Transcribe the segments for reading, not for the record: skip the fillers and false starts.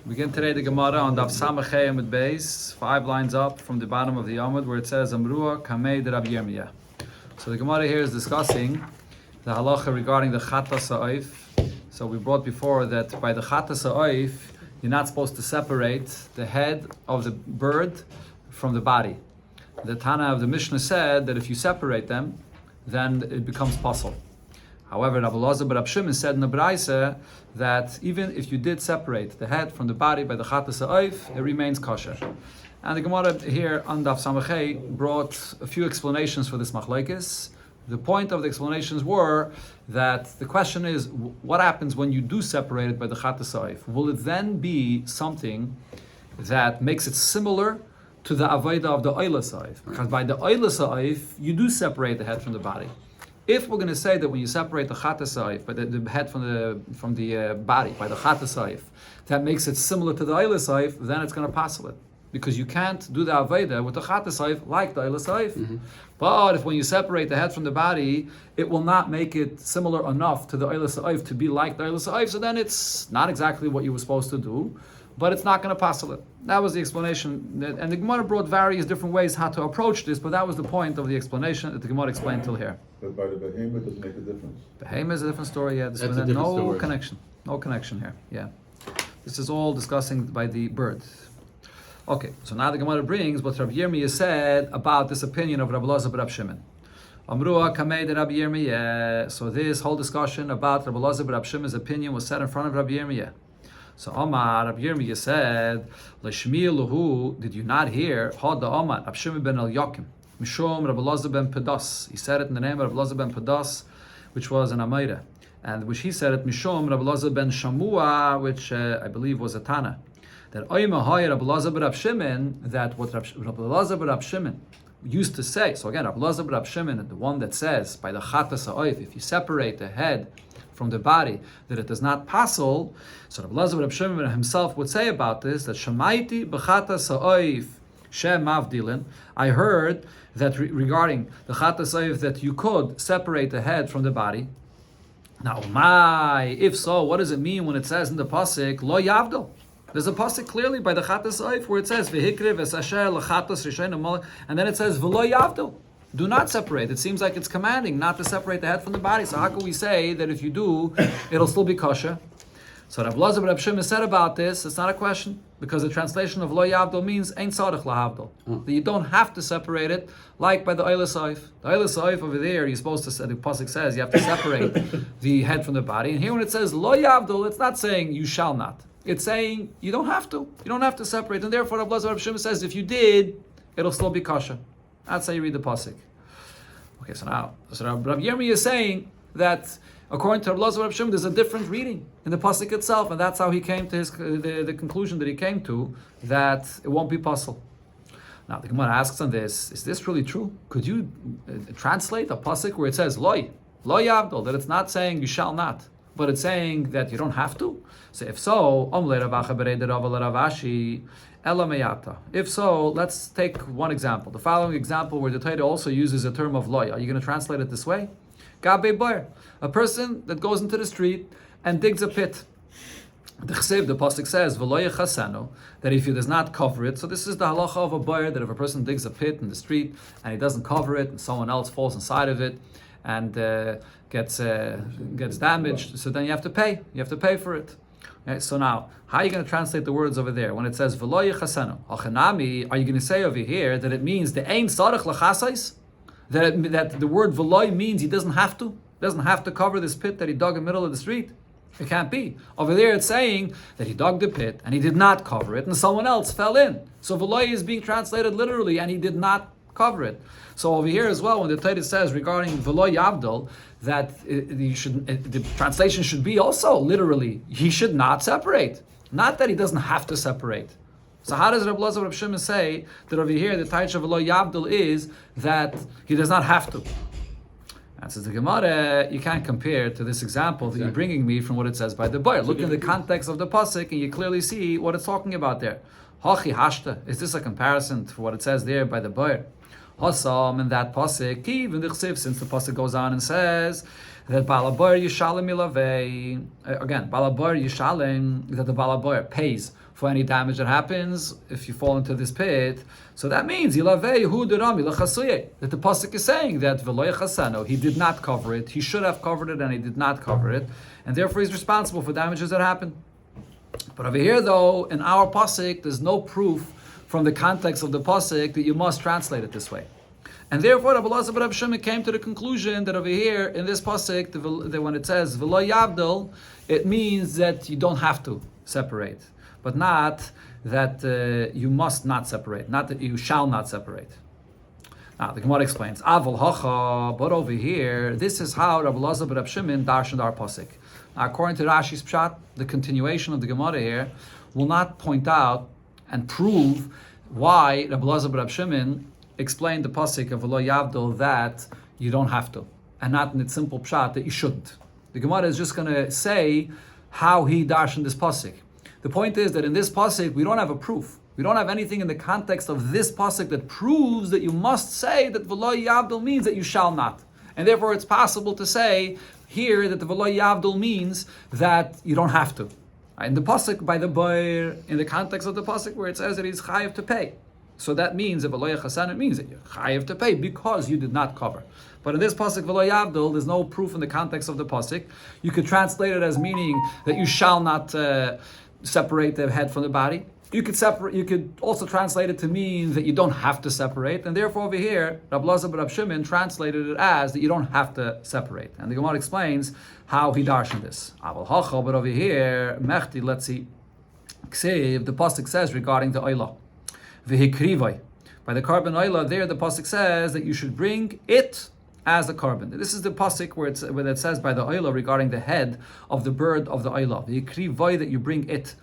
We begin today the Gemara on Daf Samachay Amud Beis, 5 lines up from the bottom of the Amud, where it says Amrua Kamei de Rabbi Yirmiyah. So the Gemara here is discussing the halacha regarding the Chata Sa'if. So we brought before that by the Chata Sa'if, you're not supposed to separate the head of the bird from the body. The Tana of the Mishnah said that if you separate them, then it becomes possible. However, Rabbi Elazar ben Rab Shimon said in the Braisa that even if you did separate the head from the body by the Chata Sa'if, it remains kosher. And the Gemara here on Daf Samachay brought a few explanations for this machlekes. The point of the explanations were that the question is, what happens when you do separate it by the Chata Sa'if? Will it then be something that makes it similar to the Avodah of the Oila Sa'if? Because by the Oila Sa'if, you do separate the head from the body. If we're going to say that when you separate the Chata Sa'if, by the head from the body, by the Chata Sa'if, that makes it similar to the Oila Sa'if, then it's going to passel it. Because you can't do the Aveda with the Chata Sa'if like the Oila Sa'if. Mm-hmm. But if when you separate the head from the body, it will not make it similar enough to the Oila Sa'if to be like the Oila Sa'if, so then it's not exactly what you were supposed to do, but it's not going to passel it. That was the explanation. And the Gemara brought various different ways how to approach this, but that was the point of the explanation that the Gemara explained till here. But by the behemoth, it doesn't make a difference. Behemoth is a different story, yeah. That's a different story. Connection. No connection here, yeah. This is all discussing by the bird. Okay, so now the Gemara brings what Rabbi Yirmiyah said about this opinion of Rabbi Elazar ben Rab Shimon. Amrua kamei de Rabbi Yirmiyah. So this whole discussion about Rabbi Elazar ben Rab Shimon's opinion was said in front of Rabbi Yirmiyah. So Omar, Rabbi Yirmiyah said, L'shmi Lahu, did you not hear? Hada Omar, Rabbi Shimon ben Yochim, Mishom Rabbi Elazar ben Pedas. He said it in the name of Rabbi Elazar ben Pedas, which was an Amayra, and which he said it Mishom Rabbi Elazar ben Shamua, which I believe was a Tana. That Oyma Hay Rabbi Elazar ben Rab Shimon, that what Rabbi Elazar ben Rab Shimon used to say. So again, Rabbi Elazar ben Rab Shimon, the one that says by the Chata Sa'if, if you separate the head from the body, that it does not passel. So Rabbi Elazar ben Rab Shimon himself would say about this that Shamaiti b'Chata Sa'if Shem Mavdilin. I heard that regarding the Chata Sa'if that you could separate the head from the body. Now, if so, what does it mean when it says in the pasuk Lo Yavdil? There's a pasuk clearly by the Chata Sa'if where it says V'hikri v'sasher l'chatos rishonim malach, and then it says V'lo Yavdil. Do not separate. It seems like it's commanding not to separate the head from the body. So how can we say that if you do, it'll still be kosher? So Rabbi Elazar ben Rab Shimon said about this, it's not a question, because the translation of Lo Yavdil means Ein Tzarech Lahavdil. That you don't have to separate it, like by the Oila Sa'if. The Oila Sa'if over there, you're supposed to, the pasuk says, you have to separate the head from the body. And here when it says Lo Yavdil, it's not saying you shall not. It's saying you don't have to. You don't have to separate. And therefore Rabbi Elazar ben Rab Shimon says, if you did, it'll still be kosher. That's how you read the pasuk. Okay, so Rabbi Yirmiyah is saying that according to Rabbi Elazar ben Rab Shimon, there's a different reading in the pasuk itself, and that's how he came to the conclusion that he came to, that it won't be possible. Now the Gemara asks on this: is this really true? Could you translate a pasuk where it says lo yavdol, that it's not saying you shall not, but it's saying that you don't have to? So if so, if so, let's take one example. The following example where the Torah also uses a term of loy. Are you going to translate it this way? Gabe boyer, a person that goes into the street and digs a pit. The pasuk says v'lo yechasenu, that if he does not cover it. So this is the halacha of a boyer, that if a person digs a pit in the street and he doesn't cover it, and someone else falls inside of it and gets damaged, so then you have to pay. You have to pay for it. Okay, so now, how are you going to translate the words over there? When it says v'lo yechasenu, achanami, are you going to say over here that it means the ein tzarech lachasais? That the word v'lo means he doesn't have to cover this pit that he dug in the middle of the street? It can't be. Over there it's saying that he dug the pit and he did not cover it and someone else fell in. So v'lo is being translated literally and he did not cover it. So over here as well, when the Torah says regarding v'lo yavdol, that the translation should be also literally, he should not separate. Not that he doesn't have to separate. So how does Rabbi Elazar ben Rab Shimon say that over here the Taich of v'lo yavdol is that he does not have to? And says the Gemara, you can't compare to this example that you're bringing me from what it says by the boyer. Look in the context of the pasuk and you clearly see what it's talking about there. Hachi hashta, is this a comparison to what it says there by the boyer? Hasam in that pasuk, even the chsiv, since the pasuk goes on and says that Balabar Yishalem Ilavei, again, Balabar Yishalem, that the Balabar pays for any damage that happens if you fall into this pit. So that means Ilavei Hu Durami Lachasuye, that the pasuk is saying that Veloy Chasano, he did not cover it, he should have covered it and he did not cover it, and therefore he's responsible for damages that happen. But over here though, in our pasuk, there's no proof from the context of the pasuk that you must translate it this way. And therefore, Rabbi Elazar Rabbi Shimon came to the conclusion that over here in this pasuk, when it says "V'lo yavdil," it means that you don't have to separate, but not that you must not separate, not that you shall not separate. Now the Gemara explains, "Aval hacha," but over here, this is how Rabbi Elazar Rabbi Shimon darshaned our pasuk. Now, according to Rashi's pshat, the continuation of the Gemara here will not point out and prove why Rabbi Elazar Rabbi Shimon explained the pasuk of V'lo Yavdil that you don't have to, and not in its simple pshat that you shouldn't. The Gemara is just going to say how he darshan this pasuk. The point is that in this pasuk we don't have a proof. We don't have anything in the context of this pasuk that proves that you must say that V'lo Yavdil means that you shall not, and therefore it's possible to say here that the V'lo Yavdil means that you don't have to. In the pasuk by the boy, in the context of the pasuk where it says that he's chayiv to pay. So that means that V'lo Chasan, it means that you're chayiv to pay because you did not cover. But in this pasuk V'lo Yavdil, there's no proof in the context of the pasuk. You could translate it as meaning that you shall not separate the head from the body. You could also translate it to mean that you don't have to separate, and therefore over here, Rabbi Elazar Rabbi Shimon translated it as that you don't have to separate. And the Gemara explains how he darshan this. Aval hacha, but over here, mechti, let's see, Ksiv, the pasuk says regarding the oila, v'hikrivai. By the carbon oila, there the pasuk says that you should bring it as a carbon. This is the pasuk where it says by the oila regarding the head of the bird of the oila, v'hikrivai, that you bring it.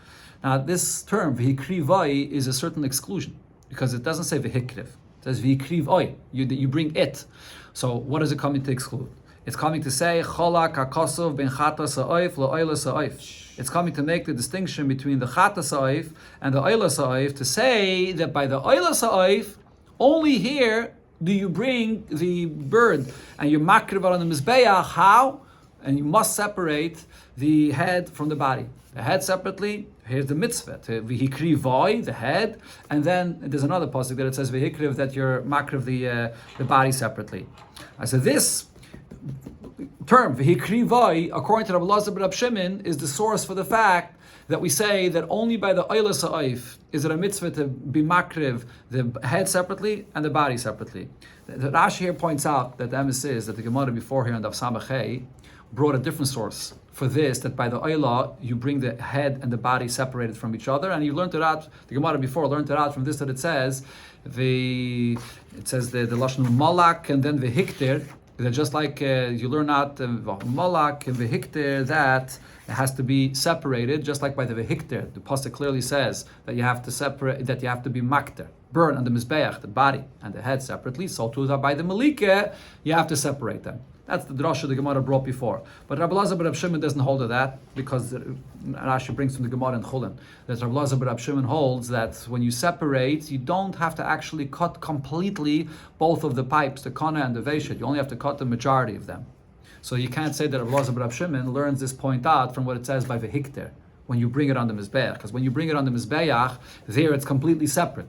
Now, this term, v'hikrivai, is a certain exclusion, because it doesn't say v'hikriv. It says v'hikrivai, that you bring it. So, what is it coming to exclude? It's coming to say, cholak hakosov ben chata sa'oif la'oila sa'oif. It's coming to make the distinction between the chata sa'oif and the oila sa'oif, to say that by the oila sa'oif, only here do you bring the bird, and you makriv on the mizbeach. How? And you must separate the head from the body. The head separately. Here's the mitzvah, v'hikrivai, the head, and then there's another pasuk that it says v'hikriv, that you're makriv the body separately. So this term v'hikrivai, according to Rabbi Elazar Rabbi Shimon, is the source for the fact that we say that only by the oila sa'if is it a mitzvah to be makriv the head separately and the body separately. The Rashi here points out that the emes is that the Gemara before here in Daf Samachei brought a different source for this, that by the oila you bring the head and the body separated from each other, and you learned it out. The Gemara before learned it out from this, that it says the lashon malak and then the hikter, that just like you learn out malak and the hikter, that it has to be separated, just like by the vehikter. The pasuk clearly says that you have to separate, that you have to be makter, burn on the mizbeach, the body and the head separately. So too that by the malika you have to separate them. That's the drasha the Gemara brought before. But Rabbi Elazar Rabbi Shimon doesn't hold to that, because Rashi brings from the Gemara in Chulin that Rabbi Elazar Rabbi Shimon holds that when you separate, you don't have to actually cut completely both of the pipes, the kana and the veshet. You only have to cut the majority of them. So you can't say that Rabbi Elazar Rabbi Shimon learns this point out from what it says by vehikter, when you bring it on the mizbeach. Because when you bring it on the mizbeach, there it's completely separate,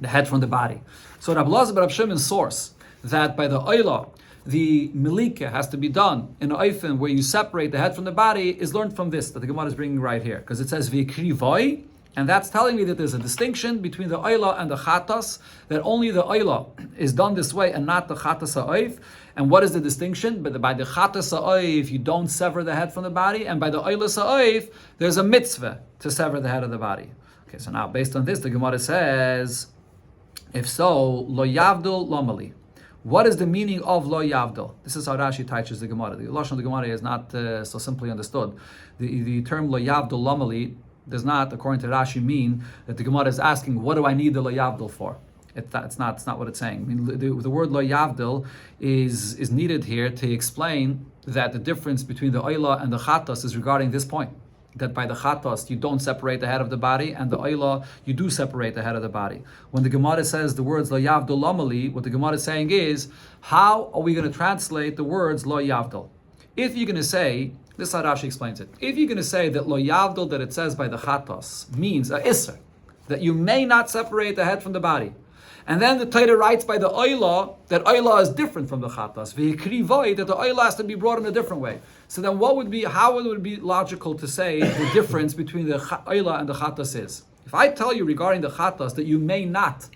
the head from the body. So Rabbi Elazar Rabbi Shimon's source that by the oila, the milika has to be done in an oifen where you separate the head from the body, is learned from this that the Gemara is bringing right here, because it says v'krivoi, and that's telling me that there's a distinction between the oila and the chatas, that only the oila is done this way and not the chatas ha'oif. And what is the distinction? But by the chatas ha'oif you don't sever the head from the body, and by the oila ha'oif there's a mitzvah to sever the head of the body. Okay, so now based on this, the Gemara says, if so, lo yavdul lomali. What is the meaning of lo yavdil? This is how Rashi teaches the Gemara. The lashon of the Gemara is not so simply understood. The term lo yavdil lamali does not, according to Rashi, mean that the Gemara is asking, what do I need the lo yavdil for? It's not what it's saying. I mean, the word lo yavdil is needed here to explain that the difference between the oila and the chatas is regarding this point, that by the chatas you don't separate the head of the body, and the oila you do separate the head of the body. When the Gemara says the words lo yavdil lamali, what the Gemara is saying is, how are we going to translate the words lo yavdil? If you're going to say, this is how Rashi explains it. If you're going to say that lo yavdol, that it says by the chatos, means a isser, that you may not separate the head from the body. And then the Torah writes by the oila that oila is different from the chatas. V'yikrivoi, that the oila has to be brought in a different way. So then how would it be logical to say the difference between the oila and the chatas is? If I tell you regarding the chatas that you may not,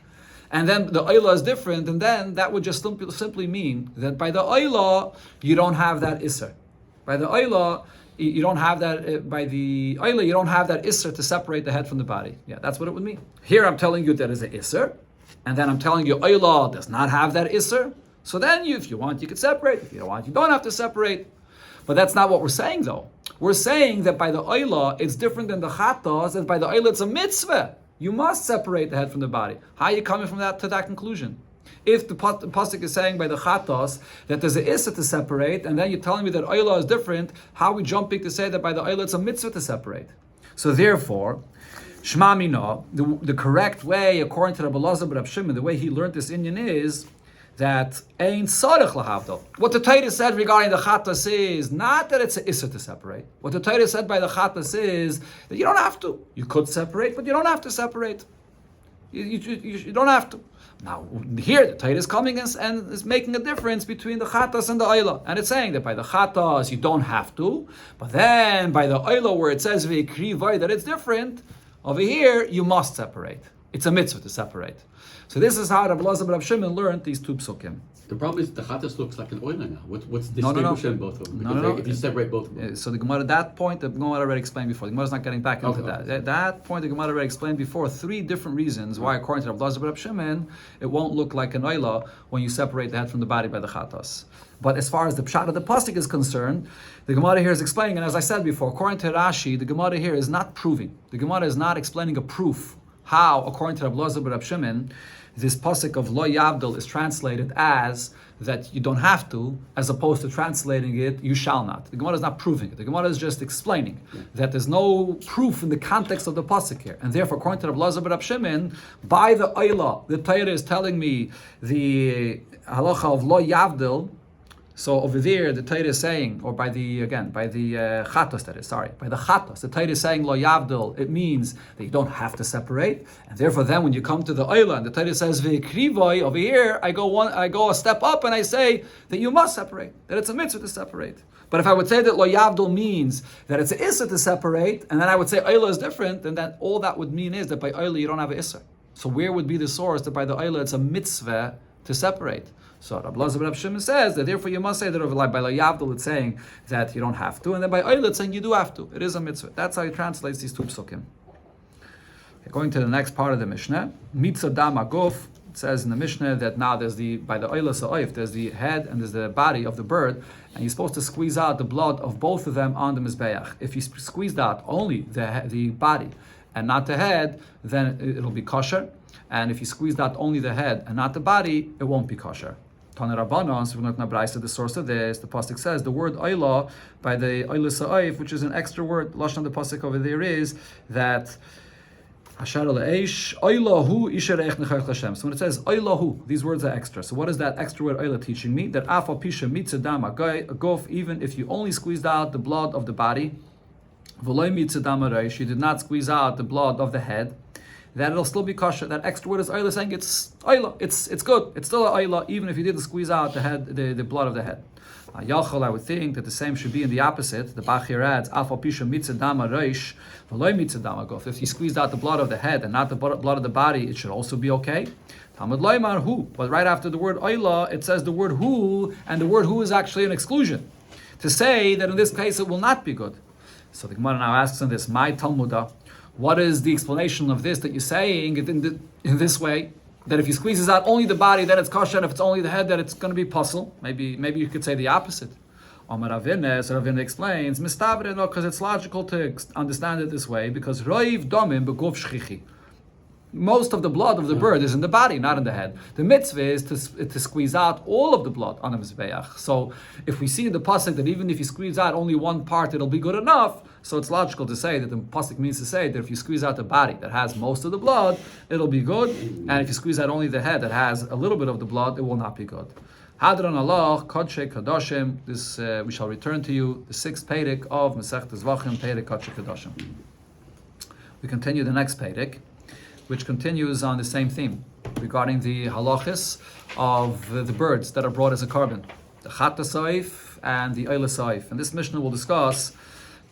and then the oila is different, and then that would just simply mean that by the oila you don't have that isser. By the oila, you don't have that. By the oila, you don't have that isser to separate the head from the body. Yeah, that's what it would mean. Here, I'm telling you that is an isser, and then I'm telling you oila does not have that isser. So then, if you want, you could separate. If you don't want, you don't have to separate. But that's not what we're saying, though. We're saying that by the oila, it's different than the chatas, and by the oila, it's a mitzvah. You must separate the head from the body. How are you coming from that to that conclusion? If the pasuk is saying by the chatos that there's a issa to separate, and then you're telling me that oila is different, how are we jumping to say that by the oila it's a mitzvah to separate? So therefore, Shema Mina, the correct way, according to Rabbi Elazar Rab Shimon, the way he learned this Inyan is that ein tzarich lahavdol. What the Torah said regarding the chatas is not that it's an issa to separate. What the Torah said by the chatas is that you don't have to. You could separate, but you don't have to separate. You don't have to. Now, here the Torah is coming and is making a difference between the chatas and the oila. And it's saying that by the chatas you don't have to, but then by the oila where it says v'yikrivoi that it's different, over here you must separate. It's a mitzvah to separate. So this is how Rabbi Elazar Rab Shimon learned these two psukim. The problem is the chatas looks like an oila now. What's No. distinguishing both of them? Because if you separate both of them. So the Gemara, that point, the Gemara already explained before. The Gemara is not getting back into that. Okay. That point, the Gemara already explained before. 3 different reasons why, according to Rabbi Elazar Rab Shimon, it won't look like an oila when you separate the head from the body by the chatas. But as far as the pshat of the pasuk is concerned, the Gemara here is explaining, and as I said before, according to Rashi, the Gemara here is not proving. The Gemara is not explaining a proof how, according to Rabbi Elazar Rab Shimon, this pasuk of lo yavdil is translated as that you don't have to, as opposed to translating it, you shall not. The Gemara is not proving it. The Gemara is just explaining that there's no proof in the context of the pasuk here. And therefore, according to Rabbi Elazar Rab Shimon, by the oila, the Torah is telling me the halacha of lo yavdil. So over there, the Torah is saying, or by the chatos, by the chatos, the Torah is saying lo yavdil. It means that you don't have to separate, and therefore, then when you come to the oila, and the Torah says v'yikrivoi, over here, I go a step up, and I say that you must separate, that it's a mitzvah to separate. But if I would say that lo yavdil means that it's an issa to separate, and then I would say oila is different, then that all that would mean is that by oila you don't have an issa. So where would be the source that by the oila it's a mitzvah to separate? So Rabbi Elazar Rab Shimon says that therefore you must say that by lo yavdil it's saying that you don't have to, and then by oila it's saying you do have to. It is a mitzvah. That's how he translates these two psukim. Okay, going to the next part of the Mishnah, mitzvah dam aguf. It says in the Mishnah that now there's by the oila sa'oif, there's the head and there's the body of the bird, and you're supposed to squeeze out the blood of both of them on the mizbeach. If you squeeze out only the body and not the head, then it'll be kosher. And if you squeeze out only the head and not the body, it won't be kosher. Tana Rabbanon, so we're going to Braisa, the source of this, the pasuk says the word oila by the oila sa'if, which is an extra word. Lashon the pasuk over there is that Hashar le'esh oilahu isharech nechach Hashem. So when it says oilahu, these words are extra. So what is that extra word oila teaching me? That afal pisha mitzadam agof, even if you only squeezed out the blood of the body, v'loy mitzadam areish, you did not squeeze out the blood of the head, that it'll still be kosher. That extra word is oila, saying it's oila. It's good. It's still an oila, even if you didn't squeeze out the head, the blood of the head. Yachol, I would think that the same should be in the opposite. The Bachir adds, Afal pisha mitzadama reish, v'loy mitzadama gof. If you squeezed out the blood of the head and not the blood of the body, it should also be okay. Talmud loymar hu. But right after the word oila, it says the word hu, and the word hu is actually an exclusion, to say that in this case it will not be good. So the Gemara now asks on this, my Talmudah, what is the explanation of this that you're saying it in this way? That if he squeezes out only the body, then it's kosher, and if it's only the head, then it's going to be puzzle. Maybe you could say the opposite. Omar Ravina, so Ravina explains, Mistavre, no, because it's logical to understand it this way, because Roiv Domim beguf shchichi. Most of the blood of the bird is in the body, not in the head. The mitzvah is to squeeze out all of the blood on the mizbeach. So if we see in the pasuk that even if you squeeze out only one part, it'll be good enough. So it's logical to say that the pasuk means to say that if you squeeze out the body that has most of the blood, it'll be good. And if you squeeze out only the head that has a little bit of the blood, it will not be good. Hadron Allah, Kodshe Kadoshim. This we shall return to you. The 6th Perek of Masechta Zevochim, Perek Kodshe Kadoshim. We continue the next Perek, which continues on the same theme regarding the halachis of the birds that are brought as a carbon, the Chata Saif and the Eila Saif. And this Mishnah will discuss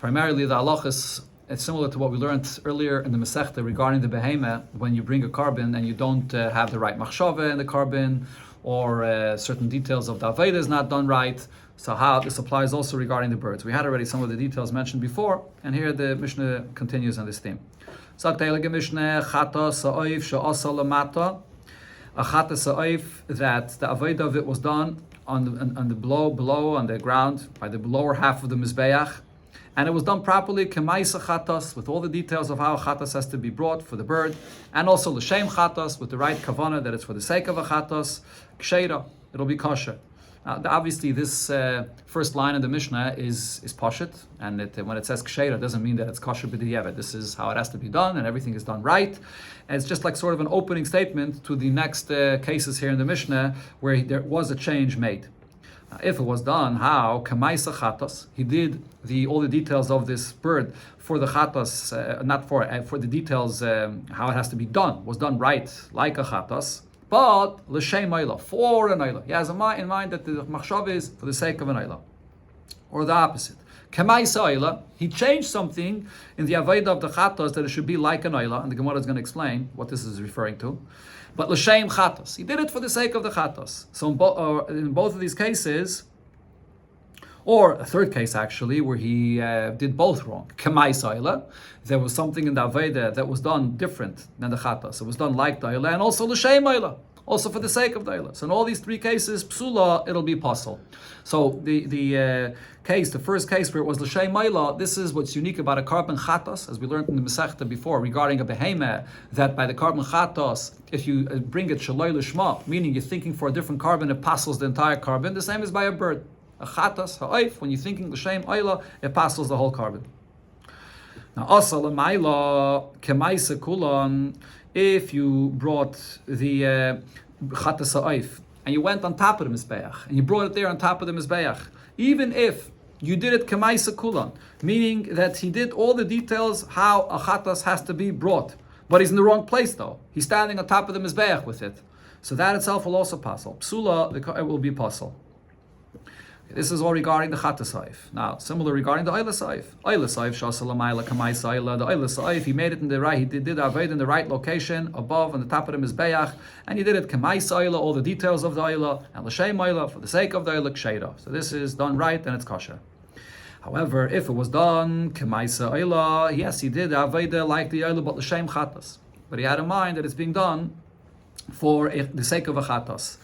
primarily the halachis. It's similar to what we learned earlier in the Masechta regarding the behemah, when you bring a carbon and you don't have the right machshava in the carbon, or certain details of the Aveda is not done right. So how this applies also regarding the birds. We had already some of the details mentioned before, and here the Mishnah continues on this theme. A chata sa'if, that the Aveda of it was done on the below on the ground, by the lower half of the Mizbeach, and it was done properly, kemaisa chatas, with all the details of how chatas has to be brought for the bird, and also l'shem chatas, with the right kavana, that it's for the sake of a chatas, ksheira, it'll be kosher. Now, obviously, this first line of the Mishnah is pashut, and when it says ksheira, it doesn't mean that it's kosher b'diavad. This is how it has to be done, and everything is done right. And it's just like sort of an opening statement to the next cases here in the Mishnah, where there was a change made. If it was done, how? Kamaisa chatas. He did all the details of this bird for the chatas, for the details, how it has to be done, was done right, like a chatas, but l'shem ayla, for an ayla. He has in mind that the machshav is for the sake of an ayla. Or the opposite. Kamaisa ayla, he changed something in the aveda of the chatas that it should be like an ayla, and the Gemara is going to explain what this is referring to. But l'shem chatas, he did it for the sake of the chatas. So in both of these cases, or a third case actually, where he did both wrong. K'mai sa'ila, there was something in the Aveda that was done different than the chatas. It was done like the Ayla, and also l'shem Ayla, also for the sake of the Ayla. So in all these three cases, psula, it'll be possible. So the first case where it was l'shem Ayla, this is what's unique about a carbon chatas, as we learned in the Masechta before, regarding a behemah, that by the carbon chatas, if you bring it shaloi l'shma, meaning you're thinking for a different carbon, it passes the entire carbon. The same as by a bird. A chatas, ha'oif, when you're thinking l'shem ayla, it passes the whole carbon. Now, asa l'mayla, kemaisa kulan, if you brought the chatas ha'oif, and you went on top of the mizbeach, and you brought it there on top of the mizbeach, even if you did it kemaisa kulan, meaning that he did all the details how a chatas has to be brought, but he's in the wrong place though. He's standing on top of the mizbeach with it. So that itself will also passel. Psula, it will be passel. This is all regarding the Chata Saif. Now, similar regarding the Eila Saif. Eila Saif, Shasalamayla, Kamai Saila, the Eila Saif, he made it in the right, he did Aved in the right location, above, on the top of the Mizbeach, and he did it Kamai Saila, all the details of the Eila, and L'Shem Eila, for the sake of the Eila, Ksheira. So this is done right, and it's kosher. However, if it was done Kamai Saila, yes, he did Aved like the Eila, but L'Shem Chatas. But he had in mind that it's being done for the sake of a Chatas.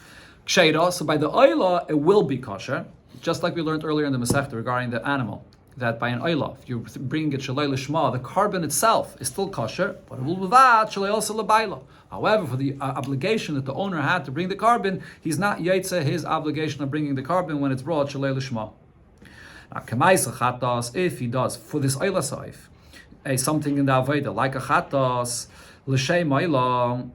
Ksheira, so by the Eila, it will be kosher. Just like we learned earlier in the Masechta regarding the animal, that by an oila, if you bring it shalei lishma, the carbon itself is still kosher, but it will be vat shalei also labayla. However, for the obligation that the owner had to bring the carbon, he's not yetze his obligation of bringing the carbon when it's brought shalei lishma. Now, kemaisa chatas, if he does for this oila saif, something in the aveda like a chatas l'shem oila,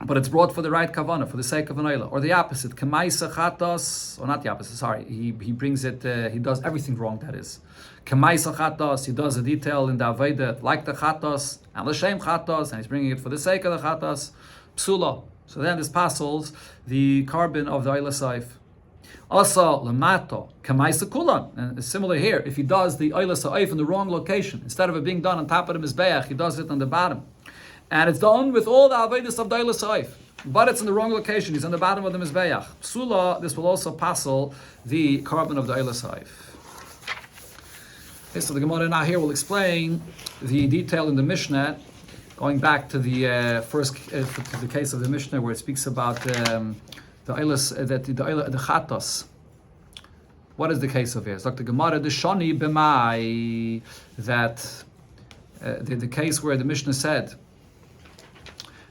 but it's brought for the right kavana, for the sake of an oila, or the opposite, kemaisa chatas, or not the opposite. Sorry, he brings it. He does everything wrong. That is, kemaisa chatas. He does a detail in the aveda like the chatas and l'shem chatas, and he's bringing it for the sake of the chatas. Psula. So then this passes the carbon of the oila saif. Asa lamato kemaisa kulan, and it's similar here. If he does the oila saif in the wrong location, instead of it being done on top of the mizbeach, he does it on the bottom. And it's done with all the avedis of Daila Saif, but it's in the wrong location. He's on the bottom of the Mizbeach. Psula, this will also passel the carbon of Daila Saif. Okay, so the Gemara now here will explain the detail in the Mishnah, going back to the first to the case of the Mishnah where it speaks about the Chatas. What is the case of here? It's like the Gemara, the Shani B'mai, that the case where the Mishnah said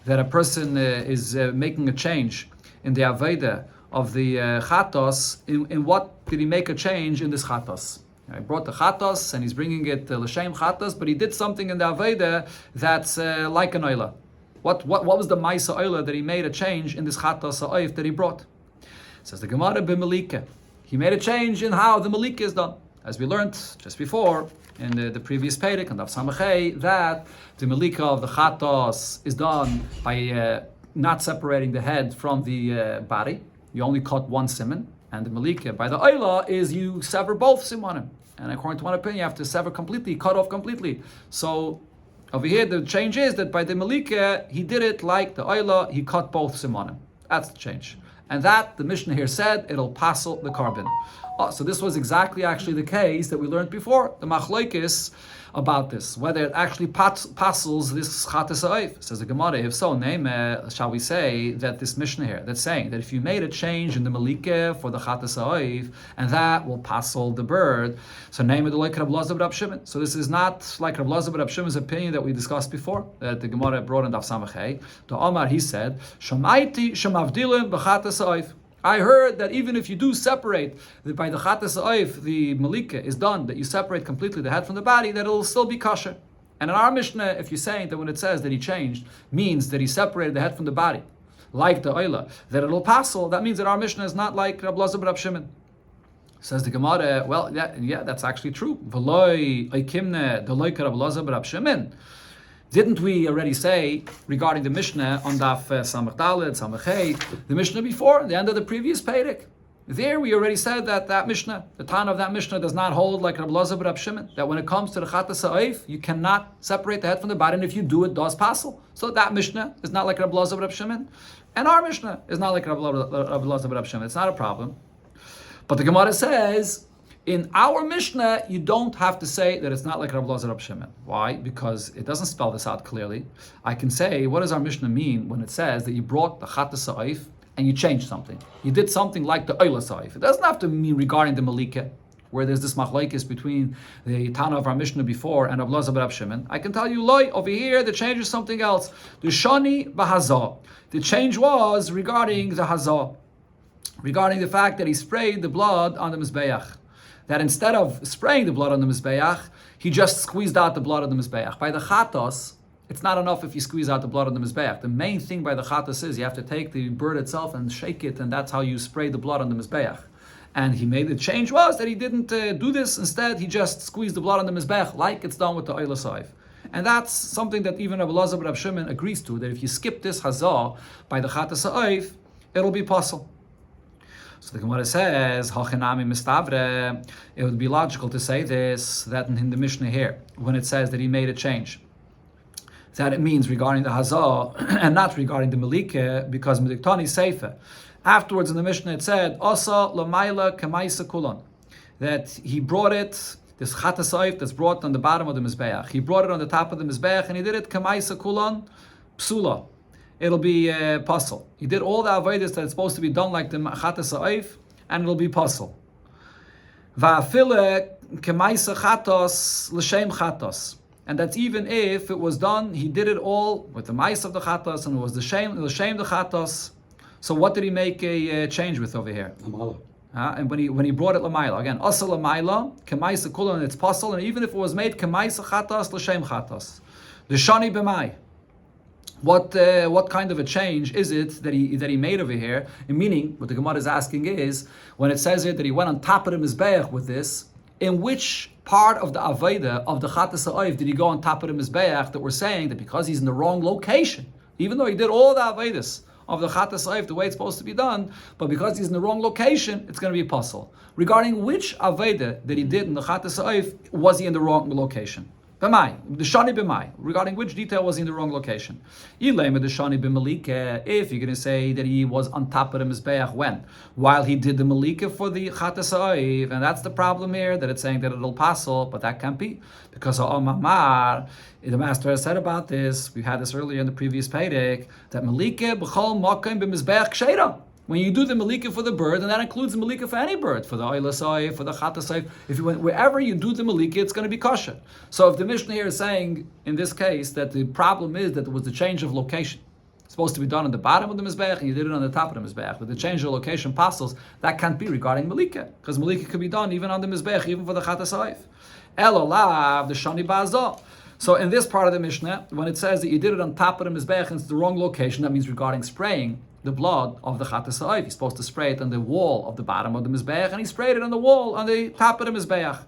that a person is making a change in the Aveda of the Chatos, in what did he make a change in this Chatos? He brought the Chatos and he's bringing it L'Shem Chatos, but he did something in the Aveda that's like an Oila. What was the Maisa Oila that he made a change in this Chatos Oif that he brought? Says the Gemara b'melika. He made a change in how the melika is done. As we learned just before in the previous Perek and Daf Samachay, that the melika of the chatos is done by not separating the head from the body. You only cut one siman. And the melika by the oila is you sever both simanim. And according to one opinion, you have to sever completely, cut off completely. So over here, the change is that by the melika, he did it like the oila, he cut both simanim. That's the change. And that, the Mishnah here said, it'll passel the carbon. So this was exactly actually the case that we learned before, the machlokes about this, whether it actually passels this chatas ha'oif. Says the Gemara, if so, name, shall we say that this Mishnah here, that's saying that if you made a change in the malika for the chatas ha'oif, and that will passel the bird, so name it like Rab Elazar Rab Shimon. So this is not like Rab Elazar Rab Shimon's opinion that we discussed before, that the Gemara brought in Daf Samachay. To Omar, he said, Shamaiti shemavdilim b'chatas ha'oif. I heard that even if you do separate, that by the chatas ha'oif, the malika is done, that you separate completely the head from the body, that it will still be kosher. And in our Mishnah, if you're saying that when it says that he changed, means that he separated the head from the body, like the oila, that it'll passel, that means that our Mishnah is not like Rab Elazar Rab Shimon. Says the Gemara, well, yeah, that's actually true. V'loi oikimne deloy Rab Elazar Rab Shimon. Didn't we already say regarding the Mishnah on Daf Samach Daled, Samach Hey, the Mishnah before, the end of the previous Perek? There we already said that Mishnah, the Tana of that Mishnah does not hold like Rab Elazar Rab Shimon, that when it comes to the Chatas ha'oif, you cannot separate the head from the body, and if you do, it does passel. So that Mishnah is not like Rab Elazar Rab Shimon, and our Mishnah is not like Rab Elazar Rab Shimon. It's not a problem. But the Gemara says, in our Mishnah, you don't have to say that it's not like Rab Elazar Rab Shimon. Why? Because it doesn't spell this out clearly. I can say, what does our Mishnah mean when it says that you brought the chatas ha'oif and you changed something? You did something like the oila ha'oif. It doesn't have to mean regarding the malika, where there's this machlokes between the Tana of our Mishnah before and Rab Elazar Rab Shimon. I can tell you, loy, over here, the change is something else. The shani b'hazah. The change was regarding the hazah, regarding the fact that he sprayed the blood on the mizbeach. That instead of spraying the blood on the Mizbeach, he just squeezed out the blood on the Mizbeach. By the Chatos, it's not enough if you squeeze out the blood on the Mizbeach. The main thing by the Chatos is you have to take the bird itself and shake it, and that's how you spray the blood on the Mizbeach. And he made the change was that he didn't do this. Instead, he just squeezed the blood on the Mizbeach like it's done with the Oila Saif. And that's something that even Rab Elazar Rab Shimon agrees to, that if you skip this Hazah by the Chatas ha'oif, it'll be possible. So the Gemara says, Hachinami mistavre. It would be logical to say this, that in the Mishnah here, when it says that he made a change, that it means regarding the Hazah and not regarding the Malika, because Midiktani Seifa. Afterwards in the Mishnah it said, Asa Lamaila Kamaisa Kulon, that he brought it, this Chatas ha'oif that's brought on the bottom of the Mizbeach. He brought it on the top of the Mizbeach and he did it Kamaisa Kulon Psula. It'll be puzzle. He did all the avodas that it's supposed to be done like the chatas ha'oif, and it'll be puzzle. Va'afile kemaisa chatos l'shem chatos, and that's even if it was done, he did it all with the mice of the chatos, and it was the shame the chatos. So what did he make a change with over here? And when he brought it lamaila again, asa lamaila kemaisa kulan, it's puzzle, and even if it was made kemaisa chatos l'shem chatos, the shani b'mai. What kind of a change is it that he made over here? And meaning, what the Gemara is asking is, when it says here that he went on top of the Mizbeach with this, in which part of the Aveda of the Chatas ha'oif did he go on top of the Mizbeach that we're saying that because he's in the wrong location, even though he did all the Avedas of the Chatas ha'oif the way it's supposed to be done, but because he's in the wrong location, it's going to be a puzzle. Regarding which Aveda that he did in the Chatas ha'oif, was he in the wrong location? B'mai, the shani b'mai. Regarding which detail was he in the wrong location? Ilema the shani b'malika. If you're going to say that he was on top of the mizbeach when, while he did the malika for the chatas ha'oif, and that's the problem here, that it's saying that it'll passel, but that can't be because Omar, the master has said about this. We had this earlier in the previous Perek that malika b'chol makom b'mizbeach ksheira. When you do the malika for the bird, and that includes the malika for any bird, for the oilasai, for the chatasai, wherever you do the malika, it's going to be kosher. So if the Mishnah here is saying, in this case, that the problem is that there was the change of location. It's supposed to be done on the bottom of the mizbeach, and you did it on the top of the mizbeach. But the change of location passels, that can't be regarding malika, because malika could be done even on the mizbeach, even for the chatasai. Elolav, the shani ba'azah. So in this part of the Mishnah, when it says that you did it on top of the mizbeach and it's the wrong location, that means regarding spraying. the blood of the Chatas Ha'oif. He's supposed to spray it on the wall of the bottom of the Mizbeach, and he sprayed it on the wall on the top of the Mizbeach.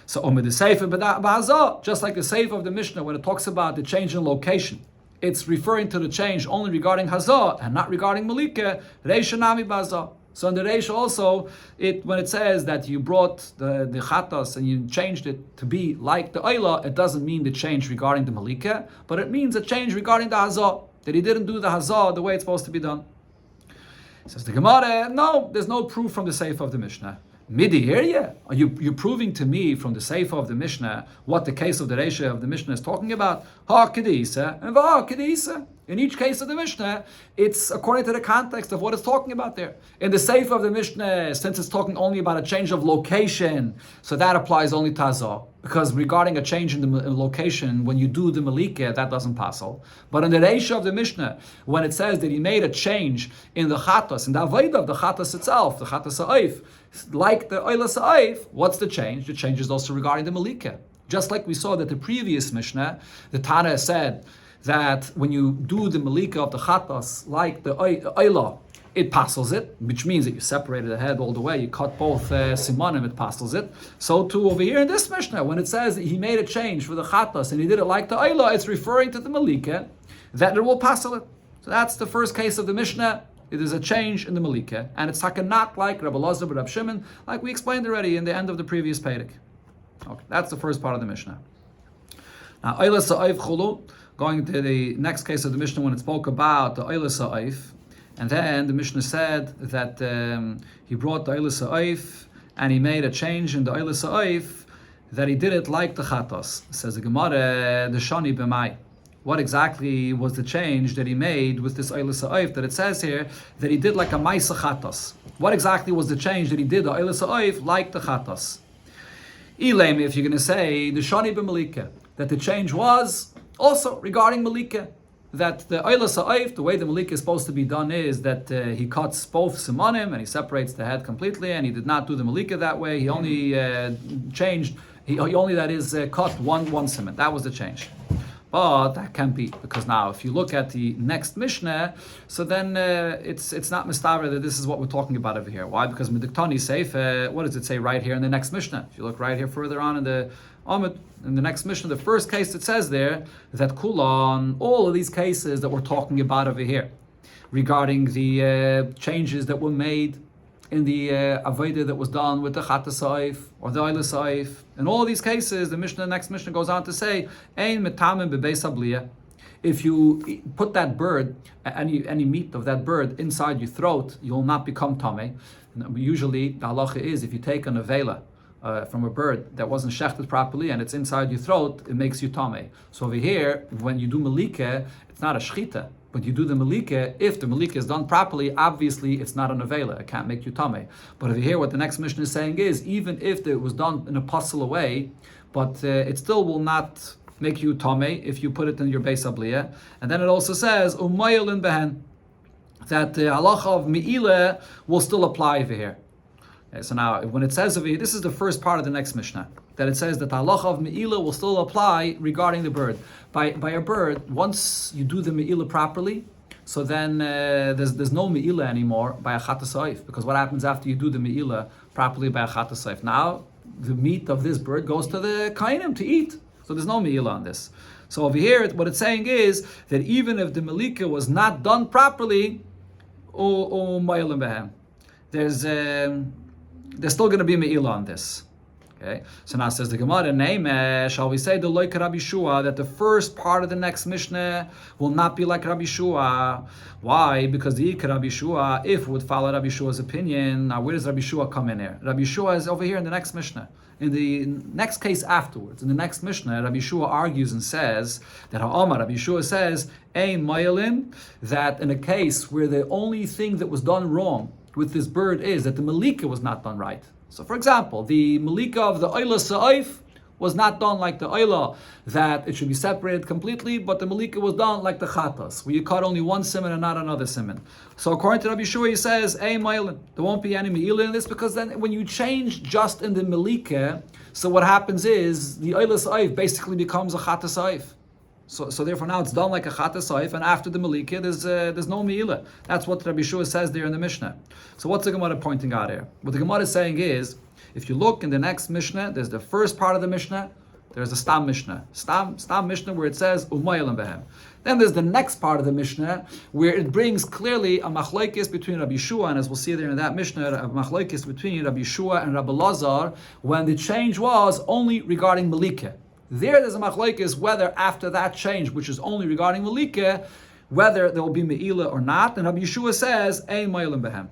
So the Sefer B'Hazah, just like the Sefer of the Mishnah, when it talks about the change in location, it's referring to the change only regarding Hazah and not regarding Malika. Reisha Nami B'Hazah. So in the Reisha also, when it says that you brought the Chatas and you changed it to be like the Oila, it doesn't mean the change regarding the Malika, but it means a change regarding the Hazah, that he didn't do the Hazah the way it's supposed to be done. Says the Gemara, no, there's no proof from the Sefer of the Mishnah. Midi, here you are you proving to me from the Sefer of the Mishnah what the case of the Reisha of the Mishnah is talking about? Ha Kedisa and Va Kedisa. In each case of the Mishnah, it's according to the context of what it's talking about there. In the Sefer of the Mishnah, since it's talking only about a change of location, so that applies only to Hazah. Because regarding a change in the location, when you do the Malika, that doesn't passel. But in the Reisha of the Mishnah, when it says that he made a change in the Chatas, in the Avodah of the Chatas itself, the Chatas Ha'oif, like the Oila Ha'oif, what's the change? The change is also regarding the Malika. Just like we saw that the previous Mishnah, the Tana said that when you do the Malika of the Chatas, like the Oila, it passels it, which means that you separated the head all the way, you cut both simanim, it passels it. So too over here in this Mishnah, when it says that he made a change for the Chatas and he did it like the Oila, it's referring to the Malika, that it will passel it. So that's the first case of the Mishnah. It is a change in the Malika, and it's not like Rabbi Elazar but Rabbi Shimon, like we explained already in the end of the previous Perek. Okay, that's the first part of the Mishnah. Now, Oila Sa'if Chulu, going to the next case of the Mishnah when it spoke about the Oila Sa'if, and then the Mishnah said that he brought the Oila Sa'if and he made a change in the Oila Sa'if that he did it like the Chatas. Says the Gemara, the Shani B'mai. What exactly was the change that he made with this Oila Sa'if that it says here that he did like a Maisa Chatas? What exactly was the change that he did the Oila Sa'if like the Chatas? Ilem, if you're going to say the Shani B'Malika, that the change was also regarding Malika, that the Oila Sa'if, the way the Malika is supposed to be done is that he cuts both simanim and he separates the head completely, and he did not do the Malika that way. He only he only cut one siman. That was the change. But that can't be, because now if you look at the next Mishnah, so then it's not mistaver that this is what we're talking about over here. Why? Because Midiktani Seif, what does it say right here in the next Mishnah? If you look right here further on in the Amud, in the next Mishnah, the first case it says there that Kulan, all of these cases that we're talking about over here, regarding the changes that were made in the Avodah that was done with the Chatas Ha'oif or the Oila Sa'if. In all these cases, the next Mishnah goes on to say, Ein metamim bebeis habliya. If you put that bird, any meat of that bird inside your throat, you will not become tameh. Usually, the halacha is if you take a nevela from a bird that wasn't shechted properly and it's inside your throat, it makes you tameh. So over here, when you do malika, it's not a shchita. But you do the malika, if the malika is done properly, obviously it's not a nevela, it can't make you tameh. But over here, what the next Mishnah is saying is, even if it was done in a puzzle way, but it still will not make you tameh if you put it in your beis habliya. And then it also says, umayilin behen, that the halacha of me'ila will still apply over here. Okay, so now, when it says over here, this is the first part of the next Mishnah, that it says that the halacha of me'ila will still apply regarding the bird. By a bird, once you do the me'ila properly, so then there's no me'ila anymore by a chatas ha'oif, because what happens after you do the me'ila properly by a chatas ha'oif? Now, the meat of this bird goes to the kainim to eat, so there's no me'ila on this. So over here, what it's saying is that even if the malika was not done properly, there's still going to be me'ila on this. Okay, so now says the Gemara, name, shall we say the like Rabbi Shua, that the first part of the next Mishnah will not be like Rabbi Shua? Why? Because the Rabbi Shua, if we would follow Rabbi Shua's opinion, now where does Rabbi Shua come in here? Rabbi Shua is over here in the next Mishnah. In the next case afterwards, in the next Mishnah, Rabbi Shua argues and says that Rabbi Shua says, Ein Mayalin, that in a case where the only thing that was done wrong with this bird is that the malika was not done right. So, for example, the malika of the Oila Sa'if was not done like the Oila, that it should be separated completely, but the malika was done like the Chatas, where you cut only one siman and not another siman. So, according to Rabbi Shua, he says, Ei Mailin, there won't be any me'ila in this, because then when you change just in the malika, so what happens is the Oila Sa'if basically becomes a Chatas Sa'if. So therefore now it's done like a chatas oif, and after the malika there's no meila. That's what Rabbi Yeshua says there in the Mishnah. So what's the Gemara pointing out here? What the Gemara is saying is, if you look in the next Mishnah, there's the first part of the Mishnah, there's the Stam Mishnah. Stam Mishnah where it says Umayel Behem. Then there's the next part of the Mishnah where it brings clearly a machlokes between Rabbi Yeshua, and as we'll see there in that Mishnah, a machlokes between Rabbi Yeshua and Rabbi Lazar, when the change was only regarding malika. There's a machlokes whether after that change, which is only regarding malika, whether there will be meila or not. And Rabbi Yeshua says Ein Umayel Behem.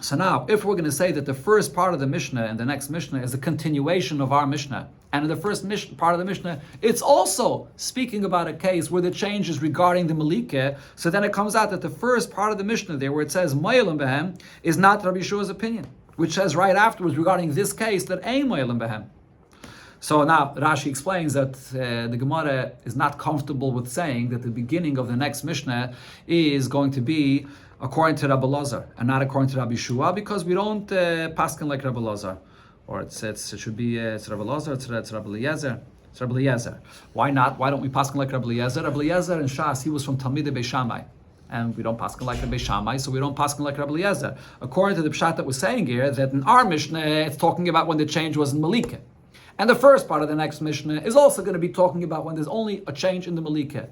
So now, if we're going to say that the first part of the Mishnah and the next Mishnah is a continuation of our Mishnah, and in the first part of the Mishnah, it's also speaking about a case where the change is regarding the Malika, so then it comes out that the first part of the Mishnah there, where it says Ma'ilim Behem, is not Rabbi Yeshua's opinion, which says right afterwards regarding this case that Ein Ma'ilim Behem. So now Rashi explains that the Gemara is not comfortable with saying that the beginning of the next Mishnah is going to be according to Rabbi Lazar and not according to Rabbi Yeshua, because we don't paskin like Rabbi Lazar, or it should be it's Rabbi Lazar, it's Rabbi Eliezer. It's Rabbi Eliezer. Why not? Why don't we paskin like Rabbi Eliezer? Rabbi Eliezer in Shas, he was from Talmidei Beis Shammai, and we don't paskin like Beis Shammai, so we don't paskin like Rabbi Eliezer. According to the pshat that we're saying here, that in our Mishnah it's talking about when the change was in Malika. And the first part of the next Mishnah is also going to be talking about when there's only a change in the Malika.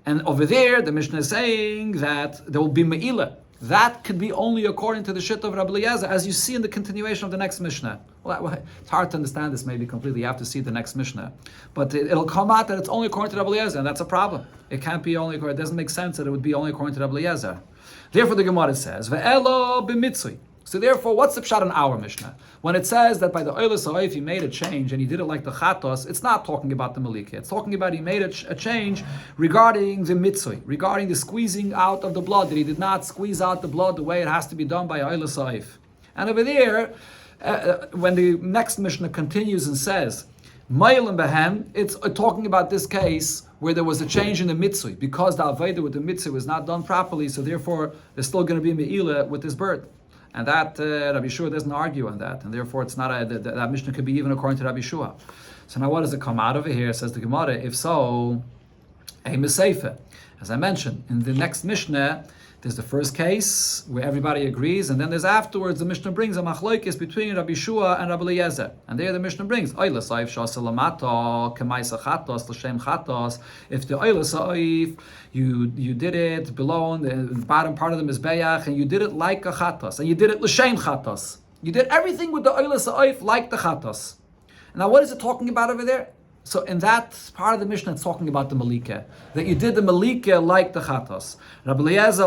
And over there, the Mishnah is saying that there will be Me'ilah. That could be only according to the shit of Rabbi Eliezer, as you see in the continuation of the next Mishnah. Well, it's hard to understand this maybe completely. You have to see the next Mishnah. But it'll come out that it's only according to Rabbi Eliezer, and that's a problem. It can't be only according, it doesn't make sense that it would be only according to Rabbi Eliezer. Therefore, the Gemara says, Ve'elo b'mitzui. So therefore, what's the pshat in our Mishnah? When it says that by the Oilus Ha'if he made a change and he did it like the Chatos, it's not talking about the Malika. It's talking about he made a change regarding the Mitzui, regarding the squeezing out of the blood, that he did not squeeze out the blood the way it has to be done by Oilus Ha'if. And over there, when the next Mishnah continues and says, Ma'ilim Behem, it's talking about this case where there was a change in the Mitzui, because the Aveda with the Mitzui was not done properly, so therefore there's still going to be Me'ilah with this bird. And that Rabbi Yeshua doesn't argue on that, and therefore it's not that Mishnah could be even according to Rabbi Yeshua. So now, what does it come out over here? Says the Gemara. If so, a Meseifa. As I mentioned in the next Mishnah, there's the first case where everybody agrees, and then there's afterwards the Mishnah brings a machlokes between Rabbi Yeshua and Rabbi Eliezer, and there the Mishnah brings oilas ha'if shasalamato kemaisa chatos l'shem chatos. If the oilas ha'if you did it below in the bottom part of the mizbeach, and you did it like a chatos, and you did it l'shem chatos. You did everything with the oilas ha'if like the chatos. Now, what is it talking about over there? So in that part of the Mishnah, it's talking about the Malika, that you did the Malika like the Chatos. Rabbi Eliezer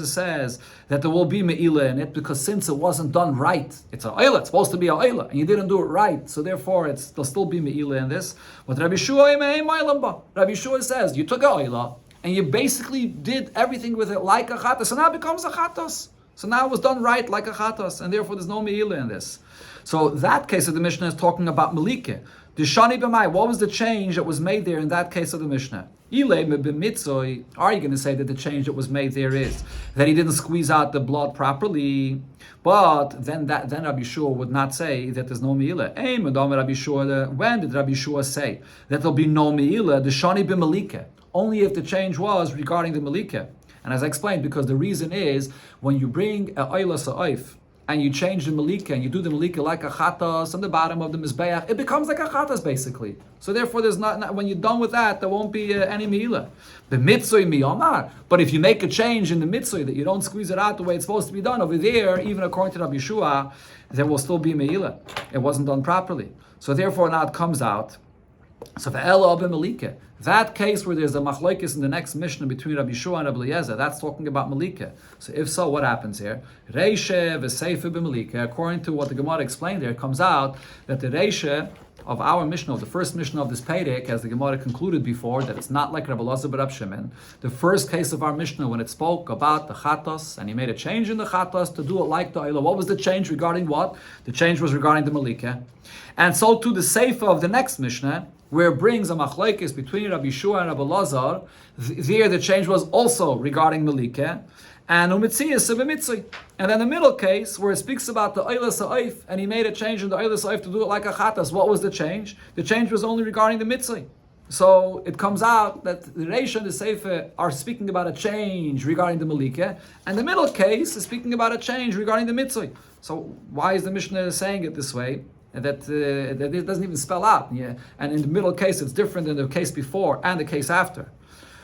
says that there will be Me'ilah in it, because since it wasn't done right, it's an Oila, it's supposed to be an Oila, and you didn't do it right, so therefore there'll still be Me'ilah in this. But Rabbi Yeshua says, you took an Oila, and you basically did everything with it like a Chatos, so now it becomes a Chatos. So now it was done right like a Chatos, and therefore there's no Me'ilah in this. So that case of the Mishnah is talking about Malika. The Shani b'mai, what was the change that was made there in that case of the Mishnah? Are you going to say that the change that was made there is that he didn't squeeze out the blood properly? But then Rabbi Yeshua would not say that there's no Me'ilah. When did Rabbi Yeshua say that there'll be no Me'ilah? The Shani b'malika. Only if the change was regarding the Malika. And as I explained, because the reason is when you bring a oilas ha'if, and you change the Malika, and you do the Malika like a Chatas on the bottom of the Mizbeach, it becomes like a Chatas basically. So therefore, there's not when you're done with that, there won't be any Me'ilah. The Mitzvah Miyomar. But if you make a change in the Mitzvah, that you don't squeeze it out the way it's supposed to be done, over there, even according to Rabbi Yeshua, there will still be Me'ilah. It wasn't done properly. So therefore, now it comes out. So for Ela Malika, that case where there's a machlokes in the next Mishnah between Rabbi Yeshua and Rabbi Eliezer, that's talking about Malika. So if so, what happens here? Reisha v'seifa b'Malika. According to what the Gemara explained there, it comes out that the Reisha of our Mishnah, of the first Mishnah of this Perek, as the Gemara concluded before, that it's not like Rabbi Elazar but Rabbi Shimon. The first case of our Mishnah, when it spoke about the Chatos, and he made a change in the Chatos to do it like the Oila. What was the change regarding what? The change was regarding the Malika. And so to the Seifa of the next Mishnah, where it brings a machlokes between Rabbi Yeshua and Rabbi Elazar, there the change was also regarding Malika, and umitziyas b'mitzui. And then the middle case, where it speaks about the oilas ha'if, and he made a change in the oilas ha'if to do it like a chatas. What was the change? The change was only regarding the mitzui. So it comes out that the Reisha and the Sefer are speaking about a change regarding the Malika, and the middle case is speaking about a change regarding the Mitzvah. So why is the Mishnah saying it this way? That it doesn't even spell out. Yeah? And in the middle case, it's different than the case before and the case after.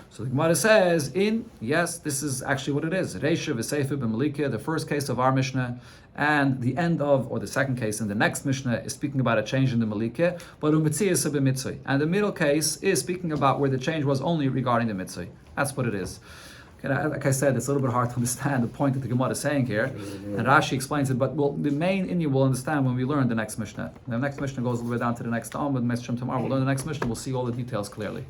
So the Gemara says, yes, this is actually what it is. Reisha v'Sefer b'Malika, the first case of our Mishnah, and the end of, or the second case in the next Mishnah is speaking about a change in the Malika, but u'Mitziyasa b'Mitzvah. And the middle case is speaking about where the change was only regarding the Mitzvah. That's what it is. Okay, like I said, it's a little bit hard to understand the point that the Gemara is saying here, and Rashi explains it, but the main Inyan we'll understand when we learn the next Mishnah. The next Mishnah goes all the way down to the next Talmud, tomorrow we'll learn the next Mishnah, we'll see all the details clearly.